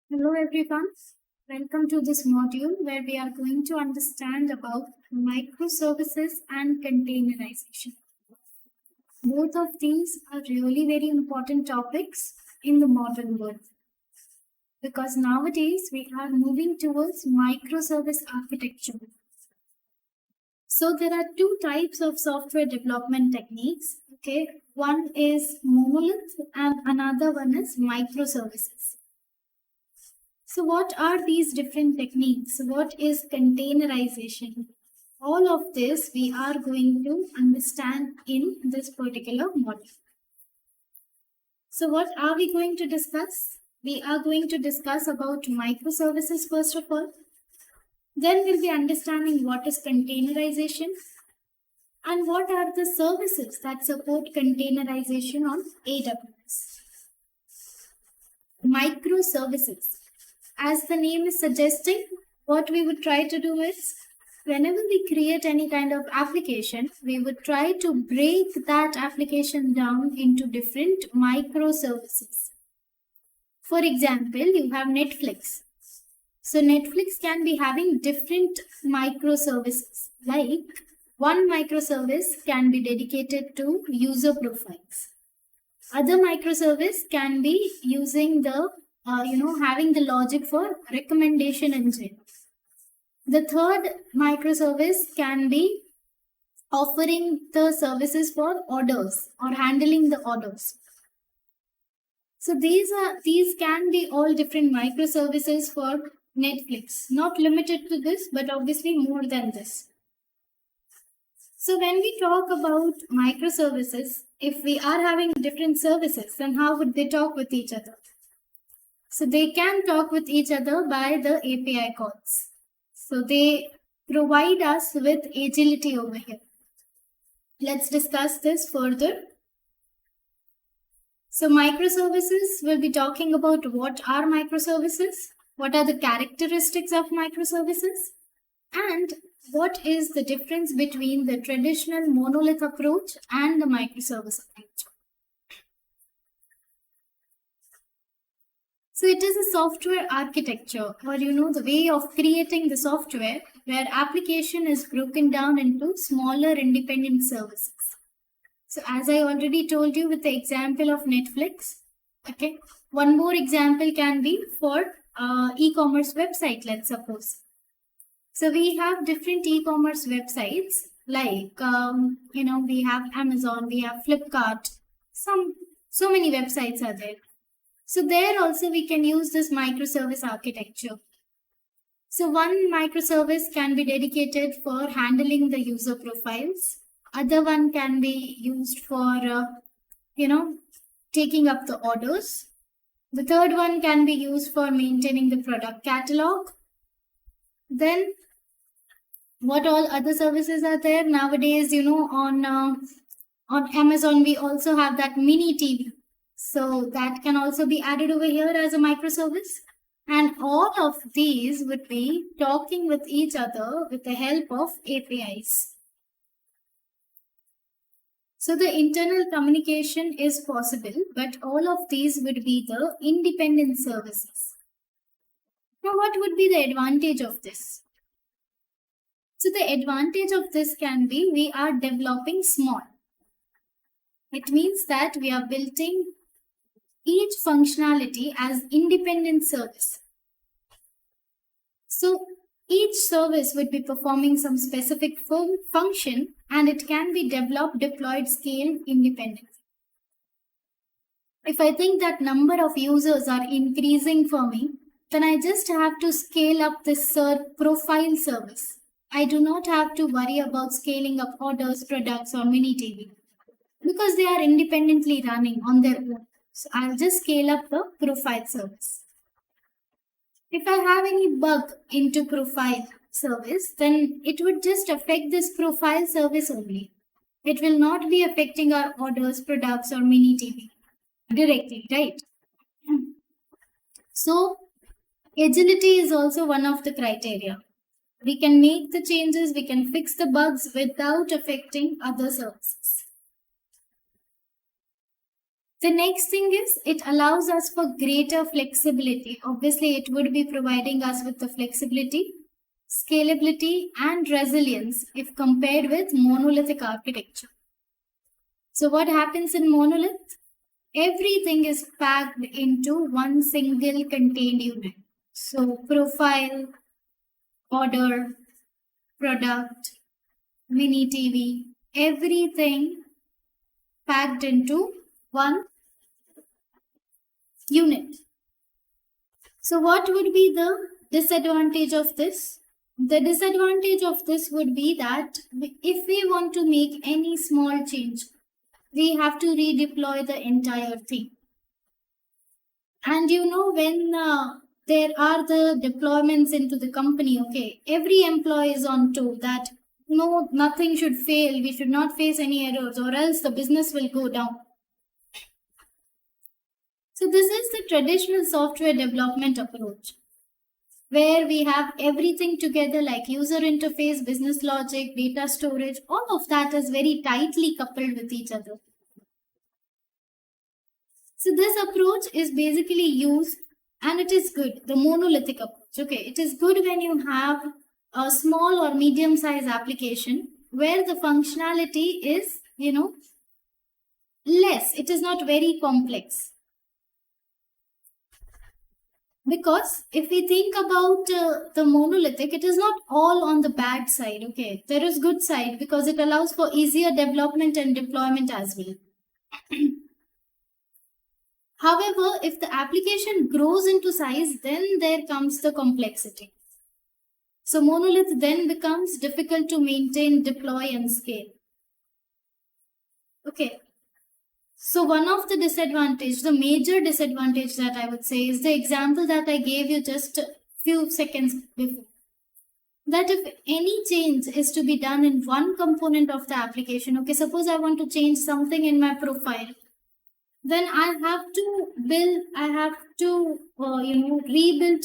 Hello everyone, welcome to this module where we are going to understand about microservices and containerization. Both of these are really very important topics in the modern world because nowadays we are moving towards microservice architecture. So there are two types of software development techniques. Okay, one is monolith and another one is microservices. So what are these different techniques? What is containerization? All of this we are going to understand in this particular module. So what are we going to discuss? We are going to discuss about microservices first of all. Then we'll be understanding what is containerization and what are the services that support containerization on AWS. Microservices. As the name is suggesting, what we would try to do is, whenever we create any kind of application, we would try to break that application down into different microservices. For example, you have Netflix. So Netflix can be having different microservices. Like one microservice can be dedicated to user profiles. Other microservice can be using the having the logic for recommendation engine. The third microservice can be offering the services for orders or handling the orders. So these can be all different microservices for Netflix, not limited to this, but obviously more than this. So when we talk about microservices, if we are having different services, then how would they talk with each other? So they can talk with each other by the API calls. So they provide us with agility over here. Let's discuss this further. So microservices, will be talking about what are microservices, what are the characteristics of microservices, and what is the difference between the traditional monolith approach and the microservice approach. So it is a software architecture, or the way of creating the software where application is broken down into smaller independent services. So as I already told you with the example of Netflix, okay, one more example can be for e-commerce website, let's suppose. So we have different e-commerce websites like, we have Amazon, we have Flipkart, so many websites are there. So there also we can use this microservice architecture. So one microservice can be dedicated for handling the user profiles. Other one can be used for, taking up the orders. The third one can be used for maintaining the product catalog. Then what all other services are there nowadays? On Amazon we also have that mini TV. So that can also be added over here as a microservice. And all of these would be talking with each other with the help of APIs. So the internal communication is possible, but all of these would be the independent services. Now, what would be the advantage of this? So the advantage of this can be we are developing small. It means that we are building each functionality as independent service. So each service would be performing some specific function and it can be developed, deployed, scaled independently. If I think that number of users are increasing for me, then I just have to scale up this profile service. I do not have to worry about scaling up orders, products, or mini TV because they are independently running on their own. So I'll just scale up the profile service. If I have any bug into profile service, then it would just affect this profile service only. It will not be affecting our orders, products, or mini TV directly, right? So agility is also one of the criteria. We can make the changes, we can fix the bugs without affecting other services. The next thing is it allows us for greater flexibility. Obviously, it would be providing us with the flexibility, scalability, and resilience if compared with monolithic architecture. So what happens in monolith? Everything is packed into one single contained unit. So profile, order, product, mini TV, everything packed into one unit. So what would be the disadvantage of this? The disadvantage of this would be that if we want to make any small change, we have to redeploy the entire thing. And when there are the deployments into the company, okay, every employee is on to that. No, nothing should fail. We should not face any errors, or else the business will go down. So this is the traditional software development approach, where we have everything together like user interface, business logic, data storage, all of that is very tightly coupled with each other. So this approach is basically used, and it is good, the monolithic approach. Okay, it is good when you have a small or medium size application where the functionality is, less. It is not very complex. Because if we think about the monolithic, it is not all on the bad side. Okay, there is good side because it allows for easier development and deployment as well. However, if the application grows into size, then there comes the complexity. So monolith then becomes difficult to maintain, deploy, and scale. Okay. So one of the disadvantage, the major disadvantage that I would say is the example that I gave you just a few seconds before. That if any change is to be done in one component of the application, okay, suppose I want to change something in my profile, then I have to rebuild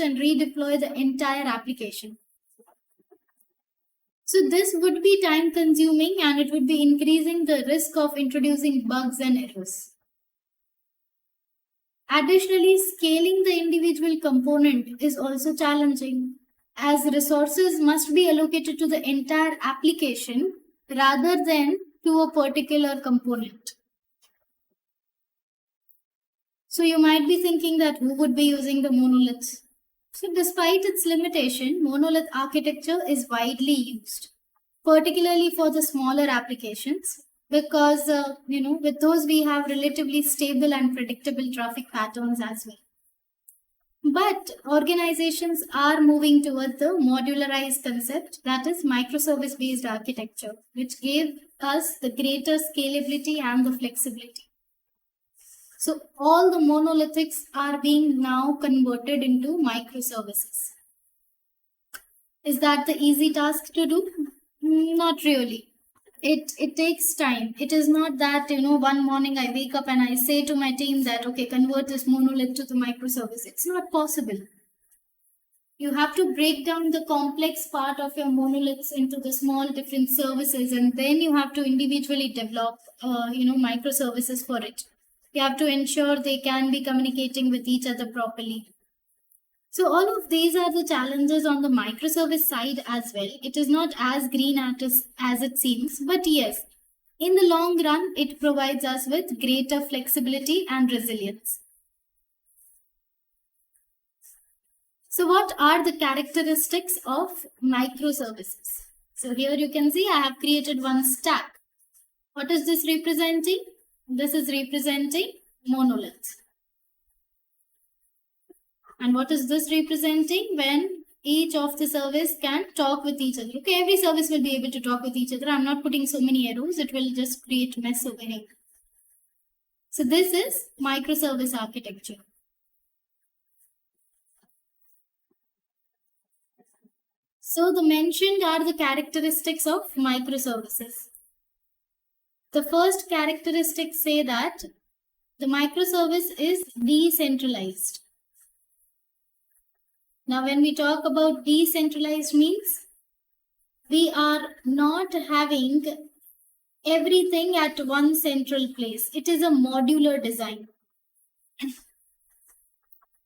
and redeploy the entire application. So this would be time consuming, and it would be increasing the risk of introducing bugs and errors. Additionally, scaling the individual component is also challenging, as resources must be allocated to the entire application rather than to a particular component. So you might be thinking that who would be using the monoliths? So despite its limitation, monolith architecture is widely used, particularly for the smaller applications, because with those we have relatively stable and predictable traffic patterns as well. But organizations are moving toward the modularized concept, that is microservice based architecture, which gave us the greater scalability and the flexibility. So all the monolithics are being now converted into microservices. Is that the easy task to do? Not really. It takes time. It is not that, one morning I wake up and I say to my team that, okay, convert this monolith to the microservice. It's not possible. You have to break down the complex part of your monoliths into the small different services, and then you have to individually develop, microservices for it. You have to ensure they can be communicating with each other properly. So all of these are the challenges on the microservice side as well. It is not as green as it seems, but yes, in the long run, it provides us with greater flexibility and resilience. So what are the characteristics of microservices? So here you can see I have created one stack. What is this representing? This is representing monoliths. And what is this representing? When each of the service can talk with each other. Okay, every service will be able to talk with each other. I'm not putting so many arrows. It will just create mess over here. So this is microservice architecture. So the mentioned are the characteristics of microservices. The first characteristics say that the microservice is decentralized. Now, when we talk about decentralized means, we are not having everything at one central place. It is a modular design.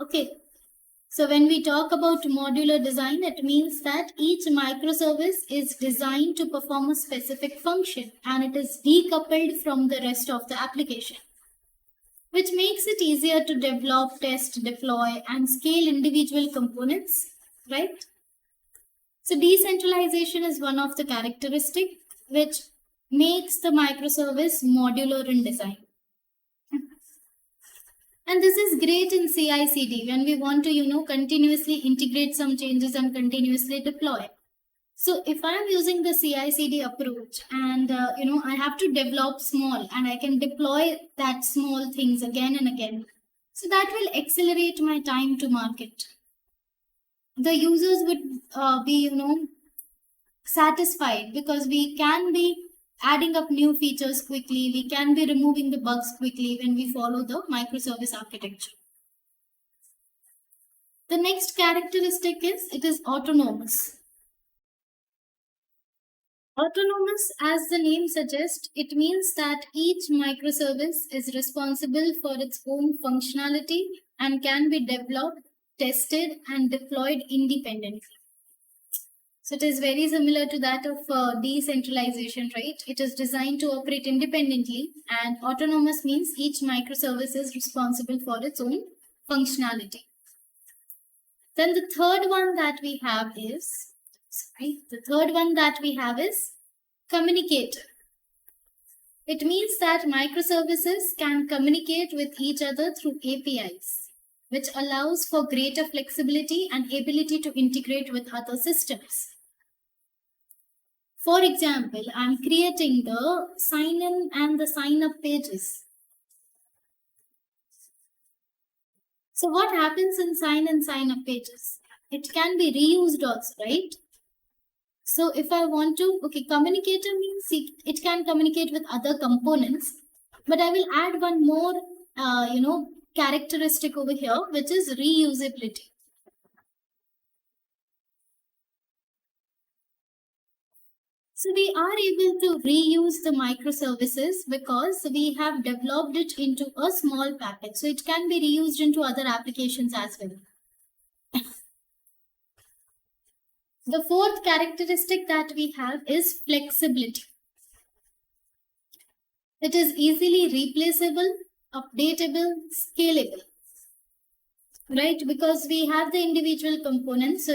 Okay. So when we talk about modular design, it means that each microservice is designed to perform a specific function and it is decoupled from the rest of the application, which makes it easier to develop, test, deploy, and scale individual components, right? So decentralization is one of the characteristics which makes the microservice modular in design. And this is great in CI/CD when we want to, continuously integrate some changes and continuously deploy. So if I'm using the CI/CD approach and, I have to develop small and I can deploy that small things again and again. So that will accelerate my time to market. The users would be, satisfied because we can be adding up new features quickly. We can be removing the bugs quickly when we follow the microservice architecture. The next characteristic is it is autonomous. Autonomous, as the name suggests, it means that each microservice is responsible for its own functionality and can be developed, tested, and deployed independently. So it is very similar to that of decentralization, right? It is designed to operate independently, and autonomous means each microservice is responsible for its own functionality. Then the third one that we have is, communicator. It means that microservices can communicate with each other through APIs, which allows for greater flexibility and ability to integrate with other systems. For example, I'm creating the sign-in and the sign-up pages. So what happens in sign-in, sign-up pages? It can be reused also, right? So if I want to, communicator means it can communicate with other components, but I will add one more, characteristic over here, which is reusability. So we are able to reuse the microservices because we have developed it into a small package. So it can be reused into other applications as well. The fourth characteristic that we have is flexibility. It is easily replaceable, updatable, scalable, right? Because we have the individual components, so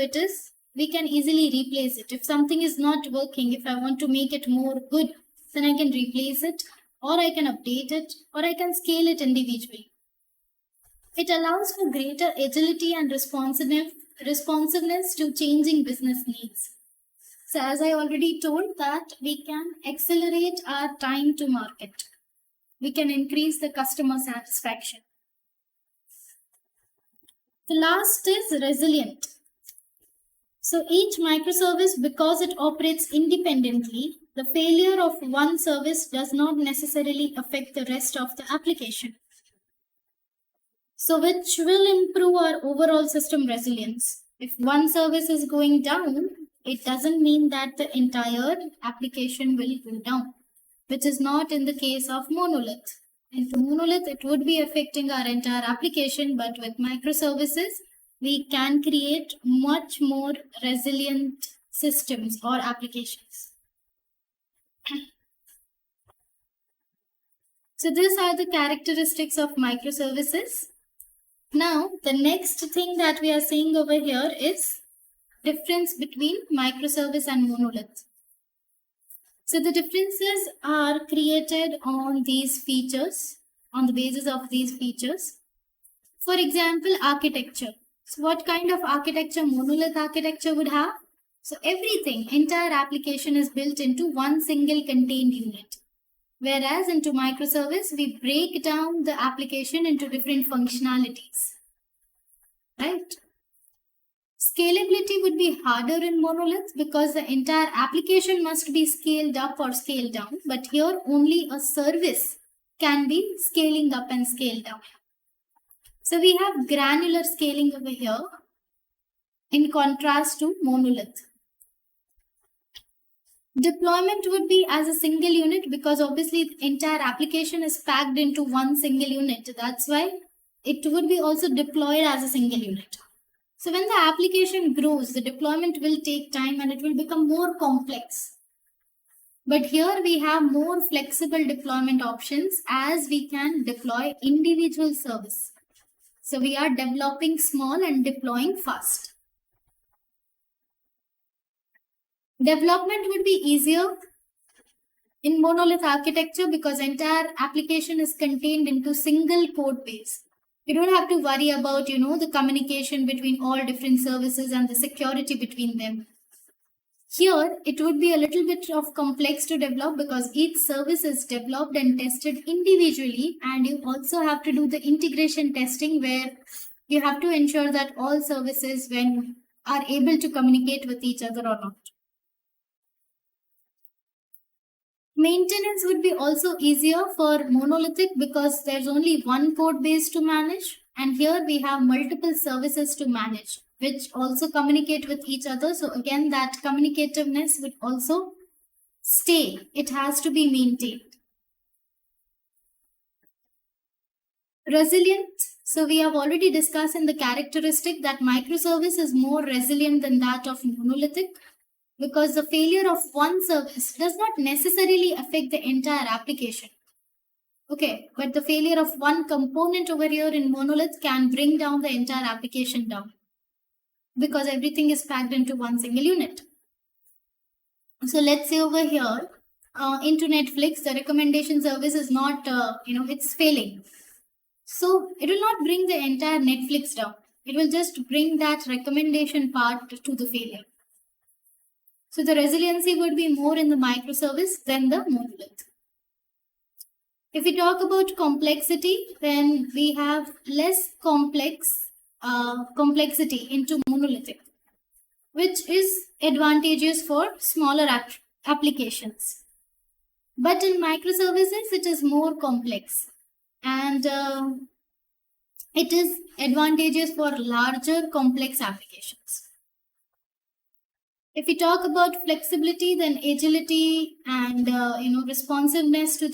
we can easily replace it. If something is not working, if I want to make it more good, then I can replace it, or I can update it, or I can scale it individually. It allows for greater agility and responsiveness to changing business needs. So as I already told that we can accelerate our time to market. We can increase the customer satisfaction. The last is resilient. So each microservice, because it operates independently, the failure of one service does not necessarily affect the rest of the application. So which will improve our overall system resilience. If one service is going down, it doesn't mean that the entire application will go down, which is not in the case of monolith. In monolith, it would be affecting our entire application, but with microservices, we can create much more resilient systems or applications. So these are the characteristics of microservices. Now, the next thing that we are seeing over here is difference between microservice and monolith. So the differences are created on these features, on the basis of these features. For example, architecture. So what kind of architecture monolith architecture would have? So everything, entire application is built into one single contained unit. Whereas into microservice, we break down the application into different functionalities, right? Scalability would be harder in monolith because the entire application must be scaled up or scaled down. But here only a service can be scaling up and scaled down. So we have granular scaling over here in contrast to monolith. Deployment would be as a single unit because obviously the entire application is packed into one single unit. That's why it would be also deployed as a single unit. So when the application grows, the deployment will take time and it will become more complex. But here we have more flexible deployment options as we can deploy individual service. So we are developing small and deploying fast. Development would be easier in monolith architecture because entire application is contained into single code base. You don't have to worry about, the communication between all different services and the security between them. Here, it would be a little bit of complex to develop because each service is developed and tested individually, and you also have to do the integration testing where you have to ensure that all services are able to communicate with each other or not. Maintenance would be also easier for monolithic because there's only one code base to manage, and here we have multiple services to manage which also communicate with each other. So again, that communicativeness would also stay. It has to be maintained. Resilient. So we have already discussed in the characteristic that microservice is more resilient than that of monolithic, because the failure of one service does not necessarily affect the entire application. Okay, but the failure of one component over here in monolith can bring down the entire application down because everything is packed into one single unit. So let's say over here, into Netflix, the recommendation service is not, it's failing. So it will not bring the entire Netflix down. It will just bring that recommendation part to the failure. So the resiliency would be more in the microservice than the monolith. If we talk about complexity, then we have less complexity into monolithic, which is advantageous for smaller applications. But in microservices, it is more complex and it is advantageous for larger complex applications. If we talk about flexibility, then agility and responsiveness to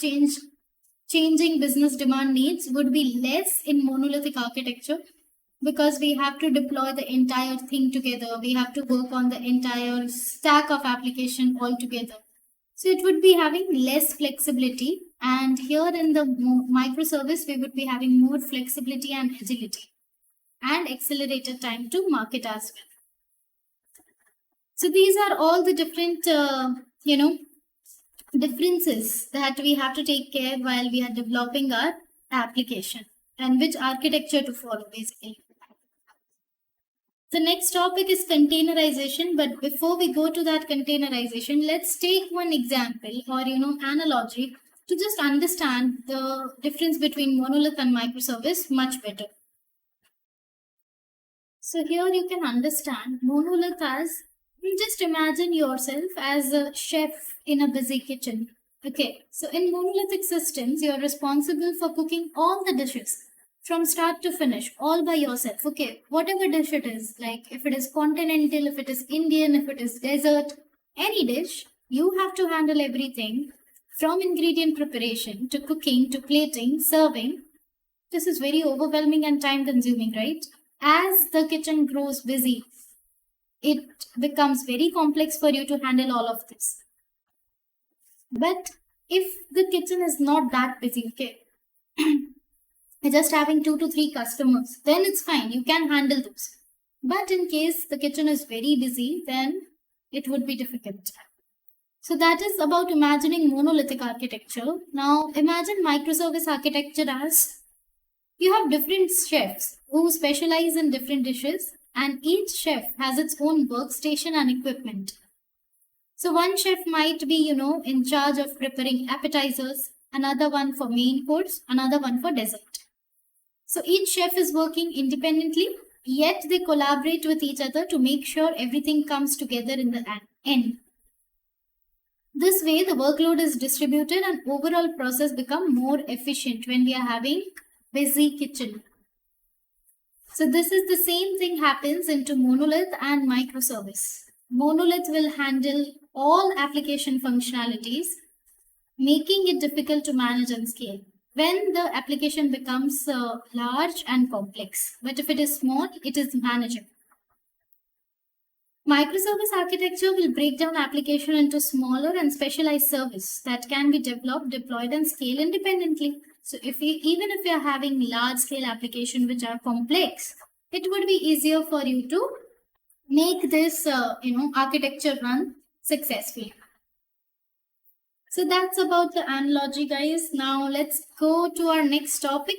changing business demand needs would be less in monolithic architecture because we have to deploy the entire thing together. We have to work on the entire stack of application all together. So it would be having less flexibility, and here in the microservice, we would be having more flexibility and agility and accelerated time to market as well. So these are all the different, differences that we have to take care while we are developing our application and which architecture to follow basically. The next topic is containerization, but before we go to that containerization, let's take one example or analogy to just understand the difference between monolith and microservice much better. So here you can understand monolith as, just imagine yourself as a chef in a busy kitchen. Okay, so in monolithic systems, you're responsible for cooking all the dishes from start to finish, all by yourself. Okay, whatever dish it is, like if it is continental, if it is Indian, if it is desert, any dish, you have to handle everything from ingredient preparation to cooking to plating, serving. This is very overwhelming and time consuming, right? As the kitchen grows busy, it becomes very complex for you to handle all of this. But if the kitchen is not that busy, okay, just having 2 to 3 customers, then it's fine, you can handle those. But in case the kitchen is very busy, then it would be difficult. So that is about imagining monolithic architecture. Now imagine microservice architecture as you have different chefs who specialize in different dishes, and each chef has its own workstation and equipment. So one chef might be, in charge of preparing appetizers, another one for main course, another one for dessert. So each chef is working independently, yet they collaborate with each other to make sure everything comes together in the end. This way, the workload is distributed and overall process become more efficient when we are having busy kitchen. So this is the same thing happens into monolith and microservice. Monolith will handle all application functionalities, making it difficult to manage and scale when the application becomes large and complex. But if it is small, it is manageable. Microservice architecture will break down application into smaller and specialized services that can be developed, deployed, and scaled independently. So even if you are having large scale application which are complex, it would be easier for you to make this architecture run successfully. So that's about the analogy, guys. Now let's go to our next topic,